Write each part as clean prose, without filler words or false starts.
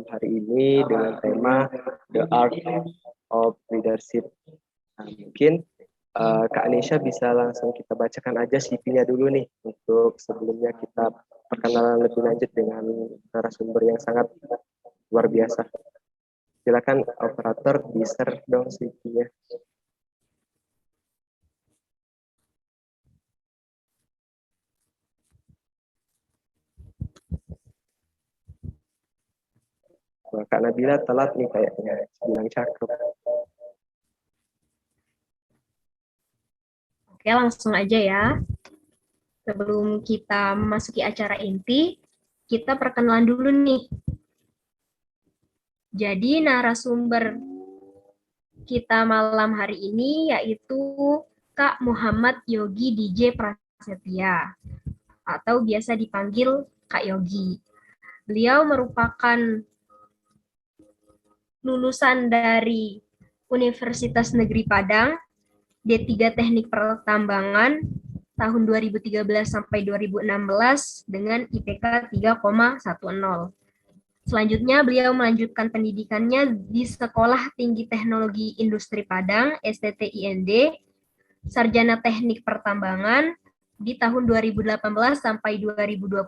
malam hari ini dengan tema The Art of Leadership. Nah, mungkin Kak Anisha bisa langsung kita bacakan aja CV-nya dulu nih untuk sebelumnya kita perkenalan lebih lanjut dengan narasumber yang sangat luar biasa. Silakan operator di-share dong CV-nya. Wah, Kak Nabila telat nih kayaknya, bilang cakep. Oke, langsung aja ya. Sebelum kita memasuki acara inti, kita perkenalan dulu nih. Jadi narasumber kita malam hari ini yaitu Kak Muhammad Yogi DJ Prasetya atau biasa dipanggil Kak Yogi. Beliau merupakan lulusan dari Universitas Negeri Padang, D3 Teknik Pertambangan tahun 2013 sampai 2016 dengan IPK 3,10. Selanjutnya, beliau melanjutkan pendidikannya di Sekolah Tinggi Teknologi Industri Padang, STTIND, Sarjana Teknik Pertambangan di tahun 2018 sampai 2020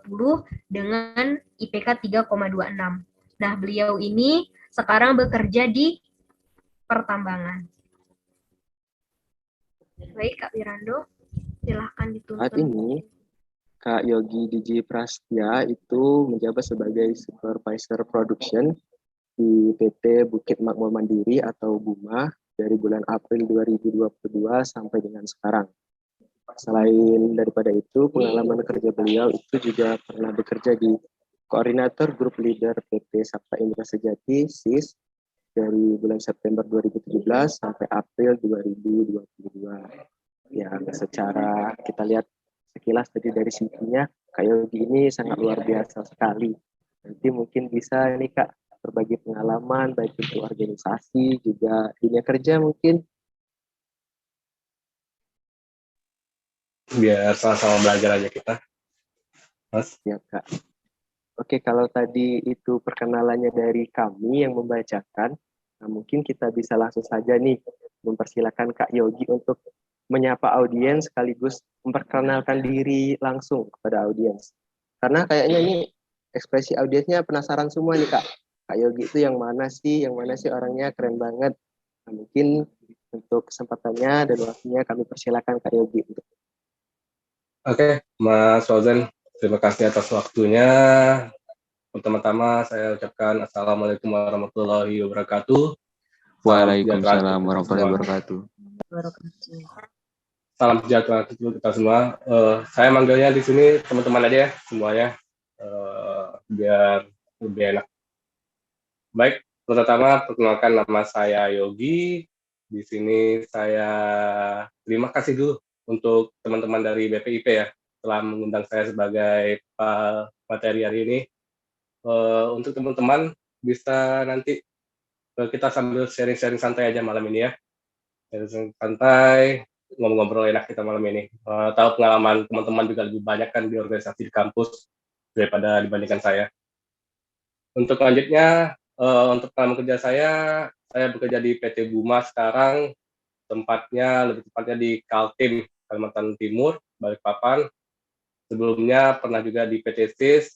dengan IPK 3,26. Nah, beliau ini sekarang bekerja di pertambangan. Baik, Kak Wirando, silahkan dituntun. Saat ini, Kak Yogi DJ Prasetya itu menjabat sebagai Supervisor Production di PT Bukit Makmur Mandiri atau BUMA dari bulan April 2022 sampai dengan sekarang. Selain daripada itu, pengalaman kerja beliau itu juga pernah bekerja di Koordinator Grup Leader PT Sabta Indra Sejati SIS dari bulan September 2017 sampai April 2022. Ya, secara kita lihat sekilas tadi dari CV-nya, Kak Yogi ini sangat luar biasa sekali. Nanti mungkin bisa nih Kak berbagi pengalaman baik untuk organisasi juga dunia kerja mungkin. Biar sama-sama belajar aja kita, Mas. Ya Kak. Oke, kalau tadi itu perkenalannya dari kami yang membacakan, nah mungkin kita bisa langsung saja nih mempersilakan Kak Yogi untuk menyapa audiens sekaligus memperkenalkan diri langsung kepada audiens. Karena kayaknya ini ekspresi audiensnya penasaran semua nih Kak. Kak Yogi itu yang mana sih orangnya keren banget. Nah, mungkin untuk kesempatannya dan waktunya kami persilakan Kak Yogi. Oke, Mas Fauzan, terima kasih atas waktunya. Pertama-tama saya ucapkan Assalamualaikum warahmatullahi wabarakatuh. Waalaikumsalam warahmatullahi wabarakatuh. Salam sejahtera untuk kita semua. Saya manggilnya di sini teman-teman aja ya semuanya, biar lebih enak. Baik, pertama perkenalkan nama saya Yogi. Di sini saya terima kasih dulu untuk teman-teman dari BPIP ya telah mengundang saya sebagai materi hari ini. Untuk teman-teman bisa nanti kita sambil sharing-sharing santai aja malam ini ya. Sharing santai, ngobrol-ngobrol enak kita malam ini. Tahu pengalaman teman-teman juga lebih banyak kan di organisasi di kampus daripada dibandingkan saya. Untuk selanjutnya, untuk pengalaman kerja saya bekerja di PT BUMA sekarang, lebih tepatnya di Kaltim, Kalimantan Timur, Balikpapan. Sebelumnya pernah juga di PT SIS,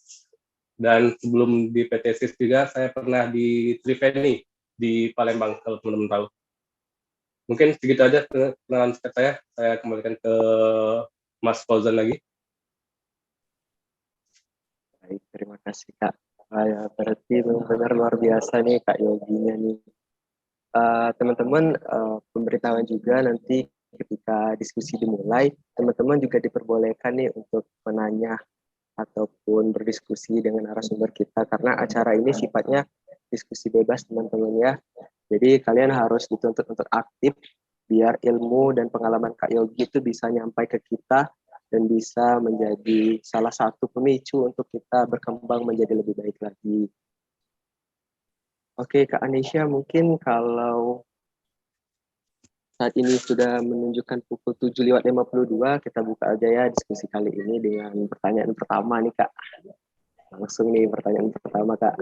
dan sebelum di PT SIS juga saya pernah di Triveni di Palembang, kalau teman-teman tahu. Mungkin segitu aja kenalan singkat saya kembalikan ke Mas Fauzan lagi. Baik, terima kasih Kak. Ya, berarti benar-benar luar biasa nih Kak Yoginya nih. Teman-teman, pemberitahuan juga nanti ketika diskusi dimulai, teman-teman juga diperbolehkan nih untuk menanya ataupun berdiskusi dengan narasumber kita karena acara ini sifatnya diskusi bebas teman-teman ya. Jadi kalian harus dituntut untuk aktif biar ilmu dan pengalaman Kak Yogi itu bisa nyampai ke kita dan bisa menjadi salah satu pemicu untuk kita berkembang menjadi lebih baik lagi. Oke, Kak Anisha, mungkin kalau saat ini sudah menunjukkan pukul 7:52, kita buka aja ya diskusi kali ini dengan pertanyaan pertama nih, Kak. Langsung nih pertanyaan pertama, Kak.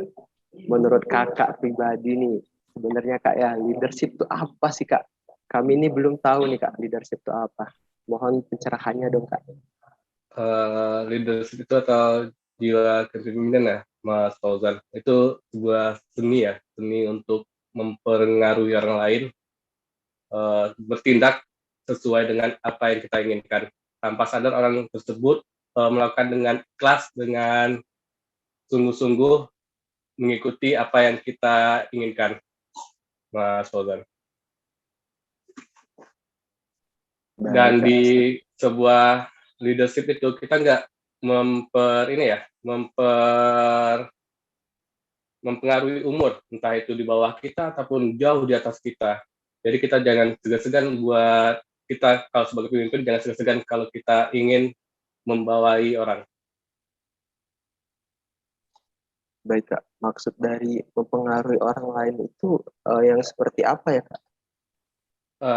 menurut kakak pribadi nih, sebenarnya kak ya, leadership itu apa sih kak? Kami ini belum tahu nih kak, leadership itu apa. Mohon pencerahannya dong kak. Leadership itu atau jiwa kepemimpinan ya, Mas Fauzan. Itu sebuah seni ya, seni untuk mempengaruhi orang lain, bertindak sesuai dengan apa yang kita inginkan. Tanpa sadar orang tersebut melakukan dengan ikhlas, dengan sungguh-sungguh mengikuti apa yang kita inginkan, Mas Fauzan. Dan di sebuah leadership itu kita nggak mempengaruhi umur, entah itu di bawah kita ataupun jauh di atas kita. Jadi kita jangan segan-segan buat kita kalau sebagai pemimpin jangan segan-segan kalau kita ingin membawai orang. Baik kak, maksud dari mempengaruhi orang lain itu yang seperti apa ya kak?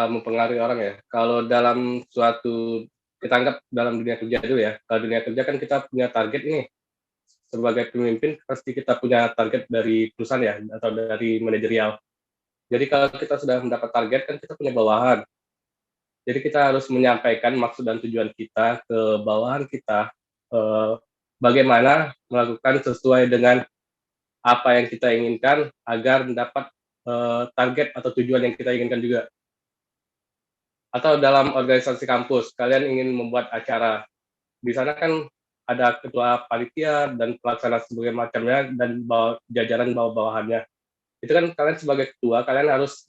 Mempengaruhi orang ya. Kalau dalam suatu, kita anggap dalam dunia kerja dulu ya. Kalau dunia kerja kan kita punya target nih. Sebagai pemimpin pasti kita punya target dari perusahaan ya, atau dari manajerial. Jadi kalau kita sudah mendapat target kan kita punya bawahan. Jadi kita harus menyampaikan maksud dan tujuan kita ke bawahan kita, bagaimana melakukan sesuai dengan apa yang kita inginkan agar mendapat target atau tujuan yang kita inginkan juga. Atau dalam organisasi kampus, kalian ingin membuat acara. Di sana kan ada ketua panitia dan pelaksana sebagai macamnya dan jajaran bawah-bawahannya. Itu kan kalian sebagai ketua, kalian harus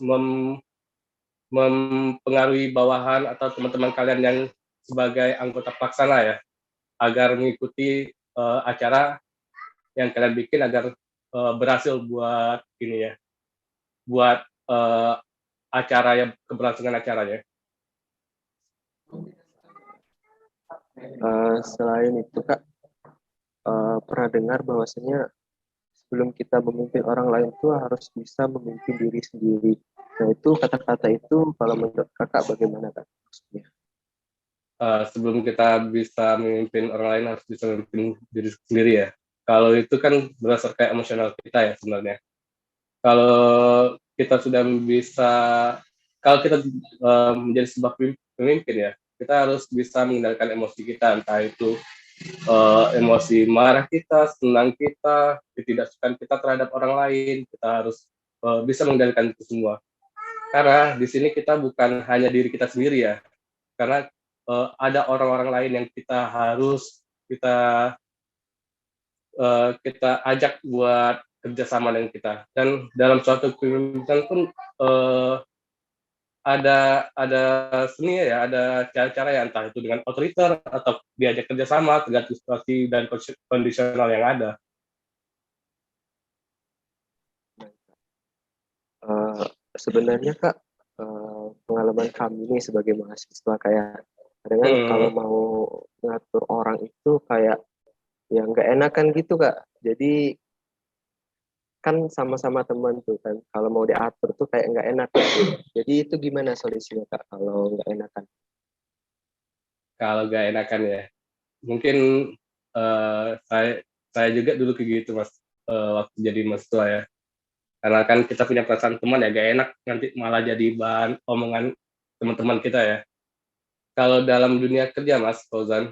mempengaruhi bawahan atau teman-teman kalian yang sebagai anggota pelaksana ya, agar mengikuti acara yang kalian bikin agar berhasil buat ini ya, buat acara yang keberlangsungan acaranya. Selain itu kak, pernah dengar bahwasanya sebelum kita memimpin orang lain tuh harus bisa memimpin diri sendiri. Nah itu kata-kata itu kalau menurut kakak bagaimana kak maksudnya? Sebelum kita bisa memimpin orang lain harus bisa memimpin diri sendiri ya. Kalau itu kan berdasarkan emosional kita ya sebenarnya. Kalau kita sudah bisa, kalau kita menjadi sebuah pemimpin ya, kita harus bisa mengendalikan emosi kita, entah itu emosi marah kita, senang kita, ketidaksukaan kita terhadap orang lain, kita harus bisa mengendalikan itu semua. Karena di sini kita bukan hanya diri kita sendiri ya, karena ada orang-orang lain yang kita harus kita ajak buat kerjasama dengan kita. Dan dalam suatu kepemimpinan pun ada seni ya, ada cara-cara ya, entah itu dengan otoriter atau diajak kerjasama tergantung situasi dan kondisional yang ada. Sebenarnya kak, pengalaman kami nih sebagai mahasiswa kayak kadang kalau mau ngatur orang itu kayak ya nggak enakan gitu kak. Jadi kan sama-sama teman tuh kan, kalau mau diatur tuh kayak nggak enak gitu. Jadi itu gimana solusinya kak kalau nggak enakan? Kalau nggak enakan ya, mungkin saya juga dulu kayak gitu mas, waktu jadi mahasiswa ya. Karena kan kita punya perasaan teman ya, gak enak nanti malah jadi bahan omongan teman-teman kita ya. Kalau dalam dunia kerja mas Fauzan,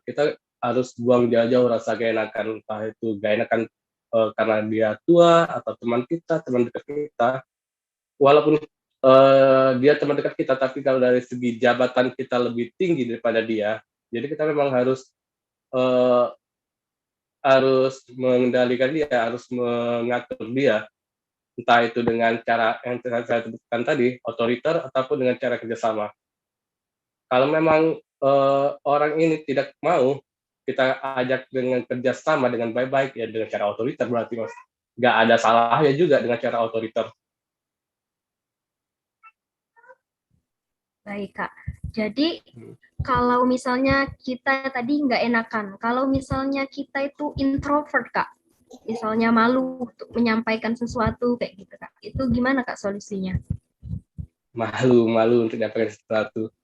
kita harus buang jauh-jauh rasa gak enakan, entah itu gak enakan karena dia tua atau teman kita, teman dekat kita. Walaupun dia teman dekat kita, tapi kalau dari segi jabatan kita lebih tinggi daripada dia, jadi kita memang harus mengendalikan dia, harus mengatur dia, entah itu dengan cara yang saya sebutkan tadi, otoriter, ataupun dengan cara kerjasama. Kalau memang orang ini tidak mau, kita ajak dengan kerjasama dengan baik-baik, ya dengan cara otoriter berarti mas. Nggak ada salahnya juga dengan cara otoriter. Baik kak. Jadi kalau misalnya kita tadi nggak enakan, kalau misalnya kita itu introvert kak, misalnya malu untuk menyampaikan sesuatu kayak gitu kak, itu gimana kak solusinya? Malu untuk menyampaikan sesuatu.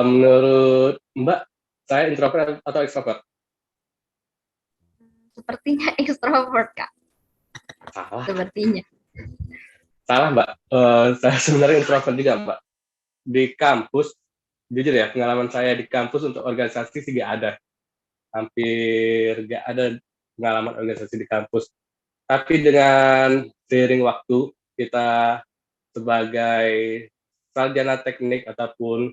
Menurut Mbak, saya introvert atau extrovert? Sepertinya extrovert kak. Salah. Sepertinya. Salah, Mbak. Saya sebenarnya introvert juga, Mbak. Di kampus, jujur ya, pengalaman saya di kampus untuk organisasi sih nggak ada. Hampir nggak ada pengalaman organisasi di kampus. Tapi dengan seiring waktu, kita sebagai sarjana teknik ataupun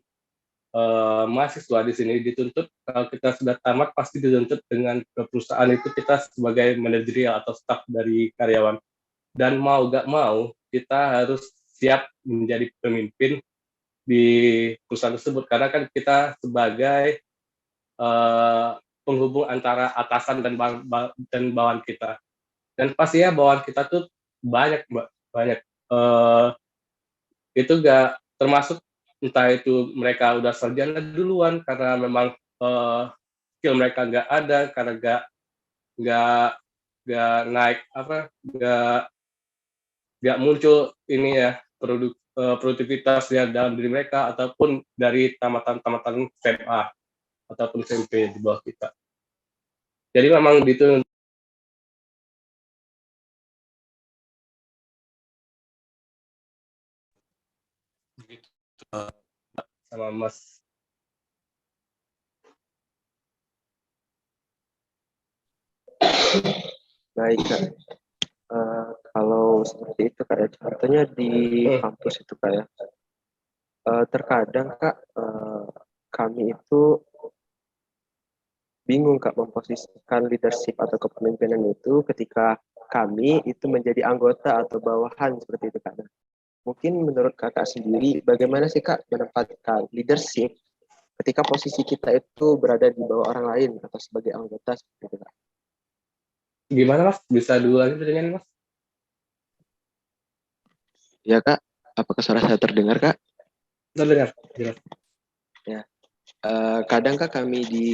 mahasiswa di sini dituntut, kalau kita sudah tamat pasti dituntut dengan ke perusahaan itu kita sebagai manajerial atau staf dari karyawan. Dan mau gak mau, kita harus siap menjadi pemimpin di perusahaan tersebut. Karena kan kita sebagai penghubung antara atasan dan bawahan kita. Dan pastinya bawahan kita tuh banyak, Mbak. Banyak. Itu gak termasuk entah itu mereka udah sarjana duluan karena memang skill mereka nggak ada, karena nggak naik apa, nggak muncul ini ya produktivitasnya dalam diri mereka, ataupun dari tamatan SMA ataupun SMP di bawah kita. Jadi memang itu sama Mas. Baik, Kak. Kalau seperti itu, Kak, ya, contohnya di kampus itu, Kak, ya. Terkadang, Kak, kami itu bingung, Kak, memposisikan leadership atau kepemimpinan itu ketika kami itu menjadi anggota atau bawahan seperti itu, Kak. Nah, mungkin menurut Kakak sendiri, bagaimana sih, Kak, menempatkan leadership ketika posisi kita itu berada di bawah orang lain atau sebagai anggota seperti itu, Kak? Gimana, Mas? Bisa dua lagi pertanyaan, Mas? Ya, Kak. Apakah suara saya terdengar, Kak? Terdengar. Jelas. Ya. Kadang, Kak, kami di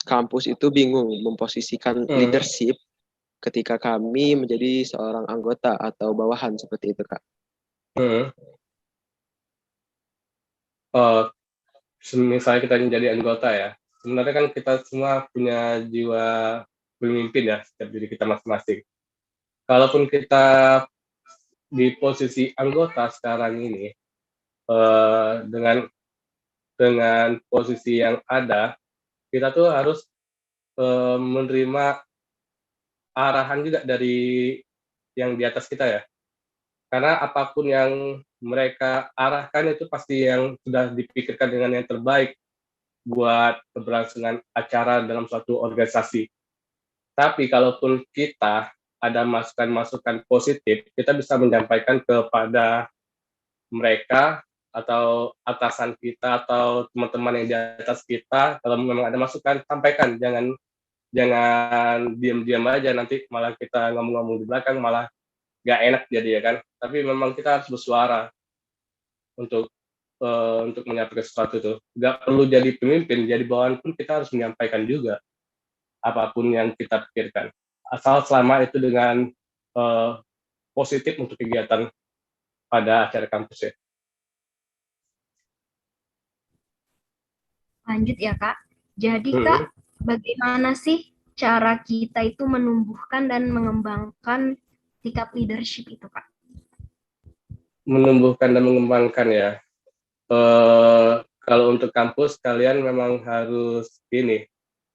kampus itu bingung memposisikan leadership ketika kami menjadi seorang anggota atau bawahan seperti itu, Kak. Misalnya kita menjadi anggota ya, sebenarnya kan kita semua punya jiwa pemimpin ya, setiap diri kita masing-masing. Kalaupun kita di posisi anggota sekarang ini, dengan posisi yang ada, kita tuh harus menerima arahan juga dari yang di atas kita ya. Karena apapun yang mereka arahkan itu pasti yang sudah dipikirkan dengan yang terbaik buat keberlangsungan acara dalam suatu organisasi. Tapi kalaupun kita ada masukan-masukan positif, kita bisa menyampaikan kepada mereka atau atasan kita atau teman-teman yang di atas kita. Kalau memang ada masukan, sampaikan. Jangan diam-diam aja, nanti malah kita ngomong-ngomong di belakang, malah nggak enak jadi ya kan. Tapi memang kita harus bersuara untuk menyampaikan sesuatu itu. Nggak perlu jadi pemimpin, jadi bawahan pun kita harus menyampaikan juga apapun yang kita pikirkan. Asal selama itu dengan positif untuk kegiatan pada acara kampus ya. Lanjut ya, Kak. Jadi, Kak, bagaimana sih cara kita itu menumbuhkan dan mengembangkan sikap leadership itu, Kak? Menumbuhkan dan mengembangkan ya. Kalau untuk kampus, kalian memang harus ini,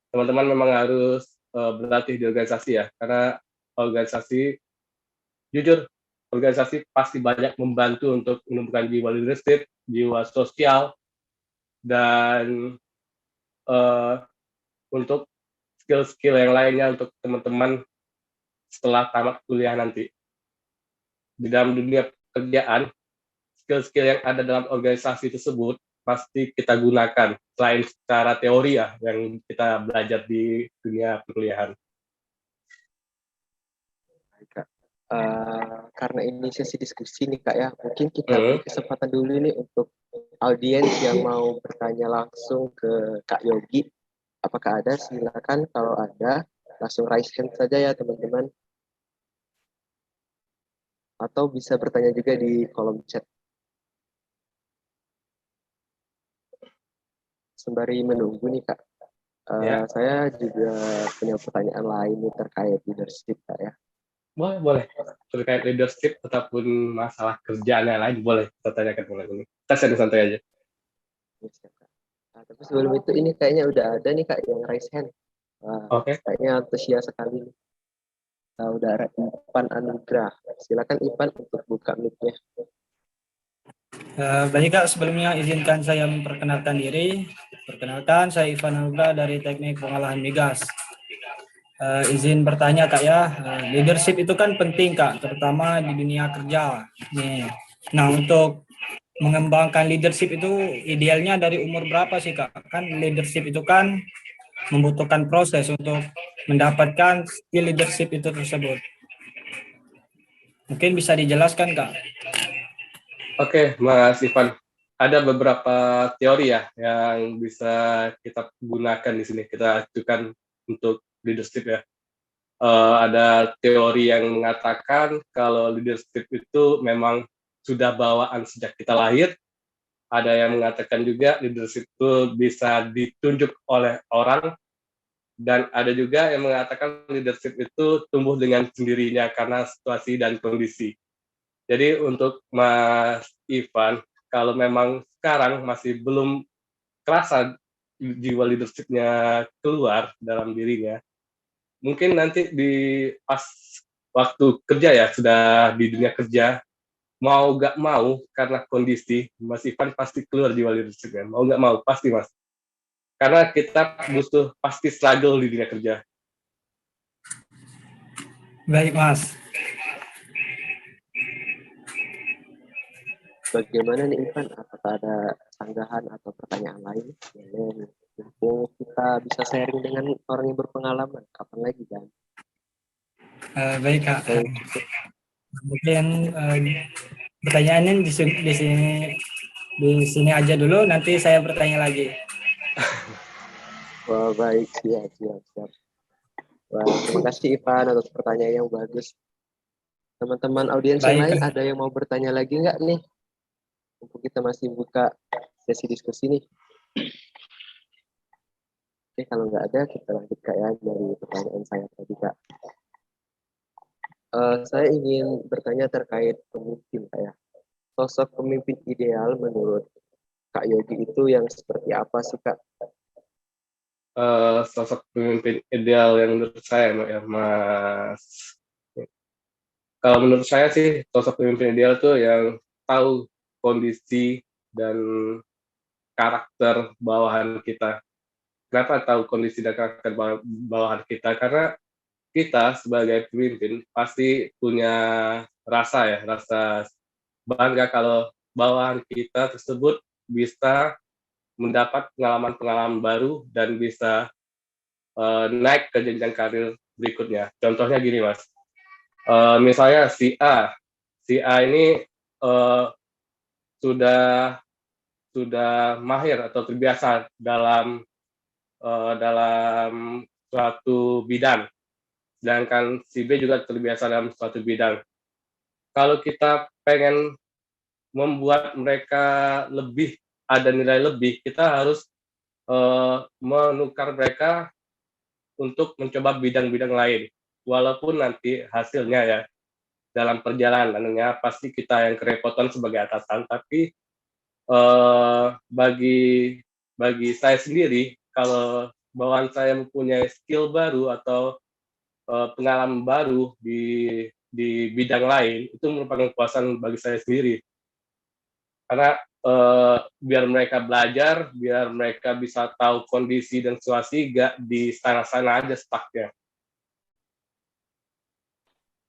teman-teman memang harus berlatih di organisasi ya, karena organisasi, jujur, organisasi pasti banyak membantu untuk menumbuhkan jiwa leadership, jiwa sosial, dan untuk skill-skill yang lainnya untuk teman-teman setelah tamat kuliah nanti. Di dalam dunia pekerjaan, skill-skill yang ada dalam organisasi tersebut pasti kita gunakan selain secara teori ya yang kita belajar di dunia perkuliahan. Kak, karena ini sesi diskusi nih, Kak, ya, mungkin kita beri kesempatan dulu nih untuk audiens yang mau bertanya langsung ke Kak Yogi. Apakah ada? Silakan, kalau ada langsung raise hand saja ya teman-teman. Atau bisa bertanya juga di kolom chat. Sembari menunggu nih, Kak, saya juga punya pertanyaan lain nih terkait leadership, Kak, ya. Boleh, boleh. Terkait leadership ataupun masalah kerjaan yang lain, boleh kita tanyakan mulai ini. Kita santai aja. Bisa, Kak. Nah, tapi sebelum itu ini kayaknya udah ada nih Kak yang raise hand. Wah, Oke. kayaknya antusias sekali nih. Saudara Ipan Anugrah. Silakan Ipan untuk buka mic-nya. Baik Kak, sebelumnya izinkan saya memperkenalkan diri. Perkenalkan, saya Ivan Anugrah dari Teknik Pengolahan Migas. Izin bertanya Kak ya, leadership itu kan penting Kak, terutama di dunia kerja. Nih. Nah, untuk mengembangkan leadership itu idealnya dari umur berapa sih Kak? Kan leadership itu kan membutuhkan proses untuk mendapatkan skill leadership itu tersebut. Mungkin bisa dijelaskan Kak? Oke, Mas Ivan. Ada beberapa teori ya yang bisa kita gunakan di sini. Kita ajukan untuk leadership ya. Ada teori yang mengatakan kalau leadership itu memang sudah bawaan sejak kita lahir. Ada yang mengatakan juga leadership itu bisa ditunjuk oleh orang. Dan ada juga yang mengatakan leadership itu tumbuh dengan sendirinya karena situasi dan kondisi. Jadi untuk Mas Ivan, kalau memang sekarang masih belum kerasa jiwa leadership-nya keluar dalam dirinya, mungkin nanti di pas waktu kerja ya, sudah di dunia kerja, mau gak mau karena kondisi, Mas Ivan pasti keluar jiwa leadership-nya. Mau gak mau, pasti Mas. Karena kita butuh pasti struggle di dunia kerja. Baik Mas. Bagaimana nih Ivan? Apakah ada sanggahan atau pertanyaan lain? Boleh. Mumpung kita bisa sharing dengan orang yang berpengalaman. Kapan lagi kan? Baik Kak. Oke. Mungkin pertanyaannya di sini aja dulu, nanti saya bertanya lagi. Wah, baik, siap. Wah, terima kasih Ivan atas pertanyaan yang bagus. Teman-teman audiens yang lain ada yang mau bertanya lagi nggak nih? Untuk kita masih buka sesi diskusi nih. Oke, kalau nggak ada, kita lanjut Kak ya dari pertanyaan saya tadi Kak. Saya ingin bertanya terkait pemimpin Kak ya. Sosok pemimpin ideal menurut Kak Yogi itu yang seperti apa sih Kak? Sosok pemimpin ideal yang menurut saya ya Mas. Kalau menurut saya sih sosok pemimpin ideal tuh yang tahu kondisi dan karakter bawahan kita. Kenapa tahu kondisi dan karakter bawahan kita? Karena kita sebagai pemimpin pasti punya rasa bangga kalau bawahan kita tersebut bisa mendapat pengalaman-pengalaman baru dan bisa naik ke jenjang karir berikutnya. Contohnya gini Mas, misalnya si A ini sudah mahir atau terbiasa dalam suatu bidang, sedangkan si B juga terbiasa dalam suatu bidang. Kalau kita pengen membuat mereka ada nilai lebih, kita harus menukar mereka untuk mencoba bidang-bidang lain. Walaupun nanti hasilnya ya dalam perjalanannya pasti kita yang kerepotan sebagai atasan, tapi bagi saya sendiri, kalau bawahan saya mempunyai skill baru atau pengalaman baru di bidang lain, itu merupakan kepuasan bagi saya sendiri. Karena biar mereka belajar, biar mereka bisa tahu kondisi dan situasi, gak di sana-sana aja stucknya.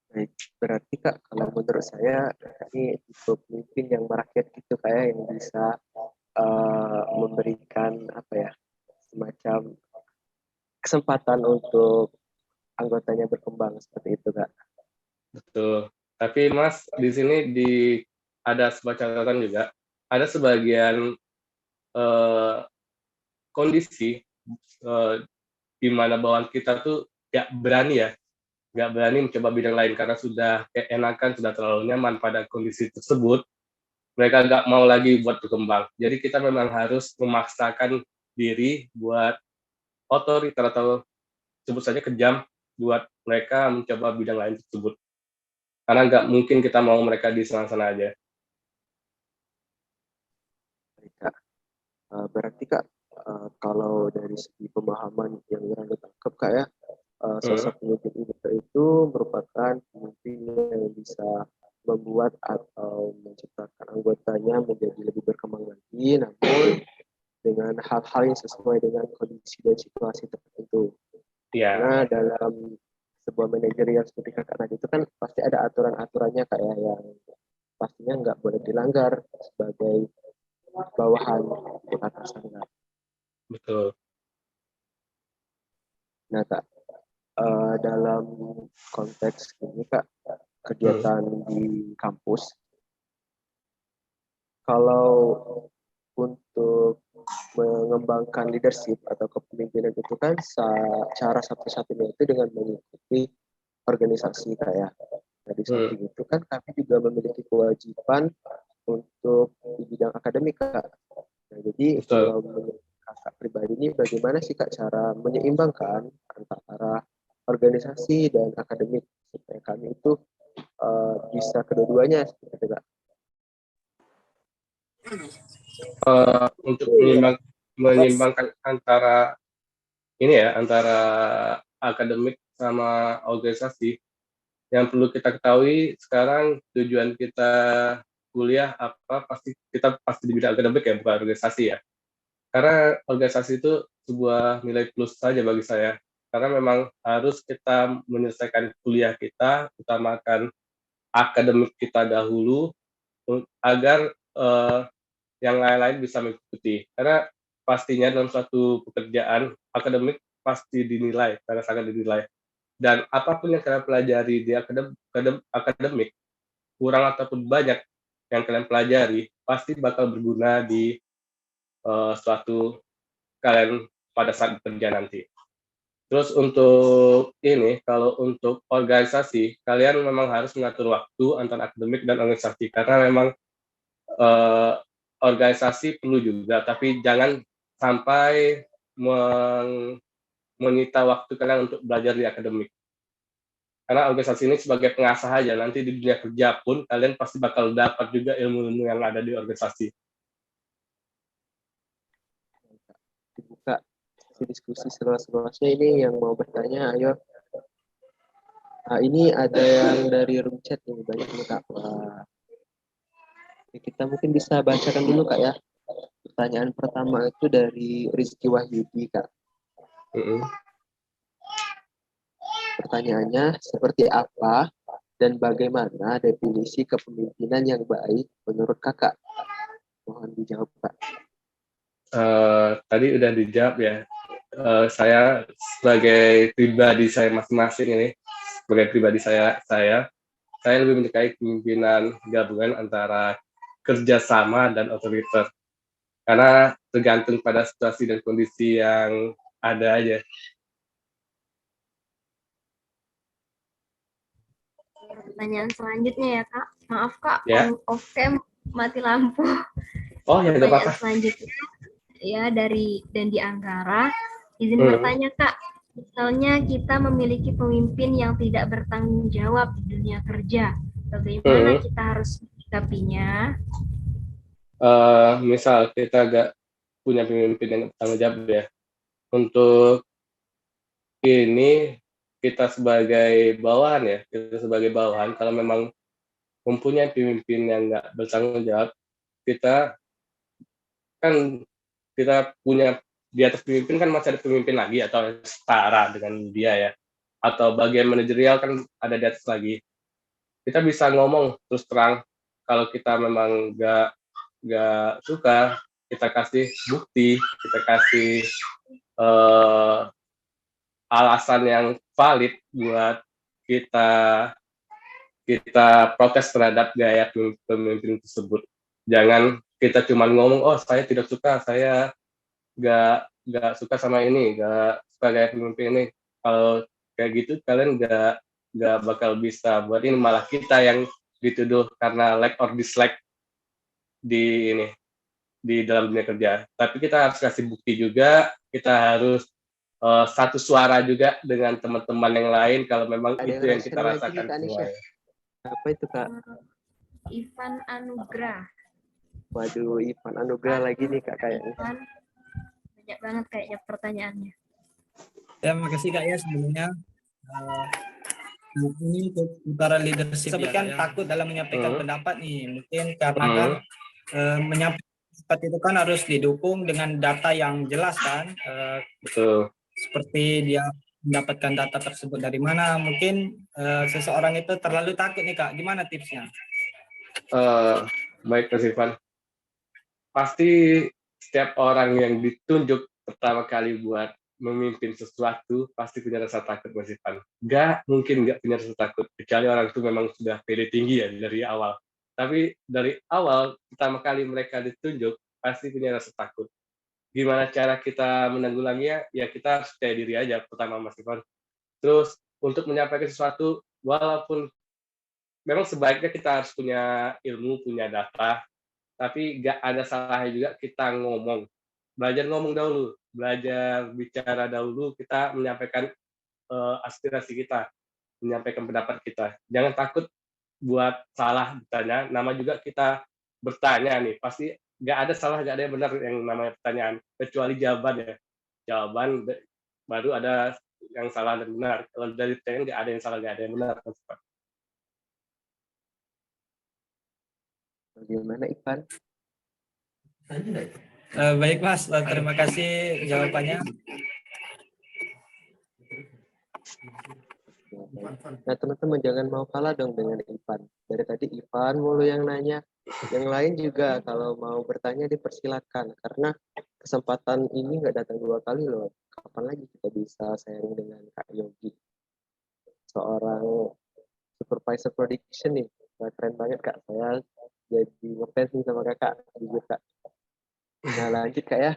Baik, berarti Kak, kalau menurut saya ini tipe pemimpin yang merakyat gitu kayak yang bisa memberikan apa ya semacam kesempatan untuk anggotanya berkembang seperti itu Kak. Betul. Tapi Mas di sini ada sebuah catatan juga. Ada sebagian kondisi di mana bawahan kita tuh gak berani mencoba bidang lain karena sudah keenakan, sudah terlalu nyaman pada kondisi tersebut. Mereka gak mau lagi buat berkembang. Jadi kita memang harus memaksakan diri buat otoriter atau sebut saja kejam buat mereka mencoba bidang lain tersebut. karena nggak mungkin kita mau mereka di sana-sana aja. Baik, Kak. Berarti Kak, kalau dari segi pemahaman yang Randa tangkap Kak ya, sosok pemimpin itu merupakan pemimpin yang bisa membuat atau menciptakan anggotanya menjadi lebih berkembang lagi, namun dengan hal-hal yang sesuai dengan kondisi dan situasi tertentu. Karena dalam sebuah manajerial seperti kakak tadi itu kan pasti ada aturan-aturannya kayak yang pastinya nggak boleh dilanggar sebagai bawahan untuk atasan Kak. Betul. Nah Kak, dalam konteks ini Kak, kegiatan di kampus, kalau untuk mengembangkan leadership atau kepemimpinan itu kan cara satu-satunya itu dengan mengikuti organisasi kayak di samping itu kan kami juga memiliki kewajiban untuk di bidang akademik Kak. Nah, jadi kalau menurut kakak pribadi ini bagaimana sih Kak cara menyeimbangkan antara organisasi dan akademik supaya kami itu bisa kedua-duanya seperti itu Kak. Untuk menyeimbangkan antara ini ya, antara akademik sama organisasi, yang perlu kita ketahui sekarang tujuan kita kuliah apa kita pasti di bidang akademik ya, bukan organisasi ya. Karena organisasi itu sebuah nilai plus saja bagi saya. Karena memang harus kita menyelesaikan kuliah kita, utamakan akademik kita dahulu agar yang lain-lain bisa mengikuti. Karena pastinya dalam suatu pekerjaan akademik pasti dinilai, karena sangat dinilai. Dan apapun yang kalian pelajari di akademik, kurang ataupun banyak yang kalian pelajari, pasti bakal berguna di suatu kalian pada saat bekerja nanti. Terus untuk ini, kalau untuk organisasi, kalian memang harus mengatur waktu antara akademik dan organisasi, karena memang organisasi perlu juga, tapi jangan sampai menyita waktu kalian untuk belajar di akademik. Karena organisasi ini sebagai pengasah aja, nanti di dunia kerja pun kalian pasti bakal dapat juga ilmu-ilmu yang ada di organisasi. Dibuka diskusi seluas-luasnya ini yang mau bertanya, ayo. Nah, ini ada yang dari room chat nih, banyak nih Kak. Kita mungkin bisa bacakan dulu Kak ya. Pertanyaan pertama itu dari Rizky Wahyudi Kak. Pertanyaannya, seperti apa dan bagaimana definisi kepemimpinan yang baik menurut Kakak? Mohon dijawab Kak. Tadi udah dijawab ya. Saya sebagai pribadi saya masing-masing ini, sebagai pribadi saya lebih menyukai kepemimpinan gabungan antara kerjasama dan otoriter, karena tergantung pada situasi dan kondisi yang ada aja. Pertanyaan selanjutnya ya Kak, maaf Kak, off cam mati lampu. Oh ya, nggak apa-apa. Selanjutnya ya dari Dandi Anggara, izin bertanya Kak, misalnya kita memiliki pemimpin yang tidak bertanggung jawab di dunia kerja, bagaimana kita harus menyikapinya? Misal kita gak punya pemimpin yang bertanggung jawab ya, untuk ini kita sebagai bawahan kalau memang mempunyai pemimpin yang nggak bertanggung jawab, kita punya di atas pemimpin kan masih ada pemimpin lagi atau setara dengan dia ya, atau bagian manajerial kan ada di atas lagi. Kita bisa ngomong terus terang, kalau kita memang nggak suka, kita kasih bukti, kita kasih alasan yang valid buat kita protes terhadap gaya pemimpin tersebut. Jangan kita cuma ngomong, oh saya tidak suka, saya nggak suka sama ini, nggak suka gaya pemimpin ini. Kalau kayak gitu kalian nggak bakal bisa buat ini, malah kita yang dituduh karena like or dislike di dalam dunia kerja. Tapi kita harus kasih bukti juga, kita harus satu suara juga dengan teman-teman yang lain kalau memang itu yang kita rasakan semua. Apa itu Kak? Ivan Anugrah. Waduh, Ivan Anugrah lagi nih Kak kayaknya. Ivan, banyak banget kayaknya pertanyaannya. Ya, makasih Kak ya sebelumnya. Ini untuk utara leadership sebutkan ya, takut dalam menyampaikan pendapat nih, mungkin karena kan menyampaikan pendapat itu kan harus didukung dengan data yang jelas kan. Betul. Seperti dia mendapatkan data tersebut dari mana, mungkin seseorang itu terlalu takut nih Kak, gimana tipsnya? Baik Mas Ivan, pasti setiap orang yang ditunjuk pertama kali buat memimpin sesuatu pasti punya rasa takut Mas Ivan. Mungkin nggak punya rasa takut, kecuali orang itu memang sudah pede tinggi ya dari awal. Tapi dari awal pertama kali mereka ditunjuk pasti punya rasa takut. Gimana cara kita menanggulanginya? Ya kita harus percaya diri aja pertama Mas Ivan. Terus untuk menyampaikan sesuatu, walaupun memang sebaiknya kita harus punya ilmu, punya data, tapi nggak ada salahnya juga kita ngomong. Belajar ngomong dahulu, belajar bicara dahulu, kita menyampaikan aspirasi kita, menyampaikan pendapat kita. Jangan takut buat salah bertanya, nama juga kita bertanya nih, pasti nggak ada salah, nggak ada yang benar yang namanya pertanyaan, kecuali jawaban ya. Jawaban baru ada yang salah dan benar. Kalau dari pertanyaan nggak ada yang salah, nggak ada yang benar. Bagaimana Ivan? Baik Mas, terima kasih jawabannya. Nah teman-teman jangan mau kalah dong dengan Ivan. Dari tadi Ivan mulu yang nanya. Yang lain juga kalau mau bertanya dipersilakan. Karena kesempatan ini nggak datang 2 kali loh. Kapan lagi kita bisa sharing dengan Kak Yogi. Seorang supervisor production nih. Nah, keren banget Kak. Saya jadi ngefans nih sama Kakak. Jujur Kak. Nah lanjut Kak ya.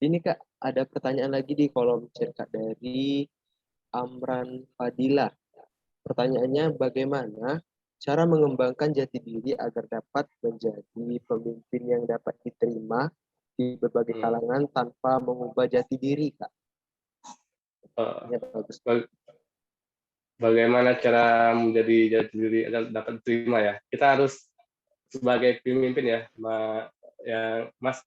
Ini Kak ada pertanyaan lagi di kolom chat Kak dari Amran Fadila. Pertanyaannya, bagaimana cara mengembangkan jati diri agar dapat menjadi pemimpin yang dapat diterima di berbagai kalangan tanpa mengubah jati diri, Kak? Bagus. Bagaimana cara menjadi jati diri agar dapat diterima ya? Kita harus sebagai pemimpin ya, Mas,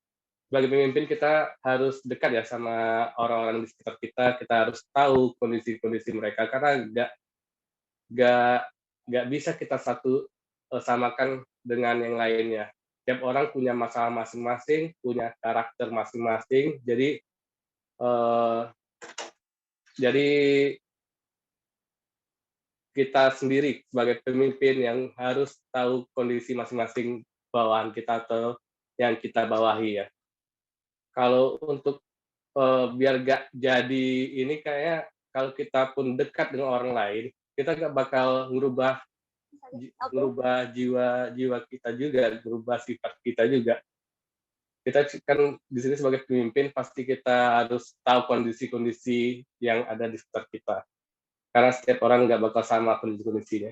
sebagai pemimpin kita harus dekat ya sama orang-orang di sekitar kita. Kita harus tahu kondisi-kondisi mereka karena nggak bisa kita samakan dengan yang lainnya. Tiap orang punya masalah masing-masing, punya karakter masing-masing. Jadi kita sendiri sebagai pemimpin yang harus tahu kondisi masing-masing bawahan kita atau yang kita bawahi ya. Kalau untuk biar gak jadi ini kayak kalau kita pun dekat dengan orang lain, kita gak bakal ngerubah jiwa kita juga, berubah sifat kita juga. Kita kan di sini sebagai pemimpin pasti kita harus tahu kondisi-kondisi yang ada di sekitar kita. Karena setiap orang nggak bakal sama kondisi-kondisinya.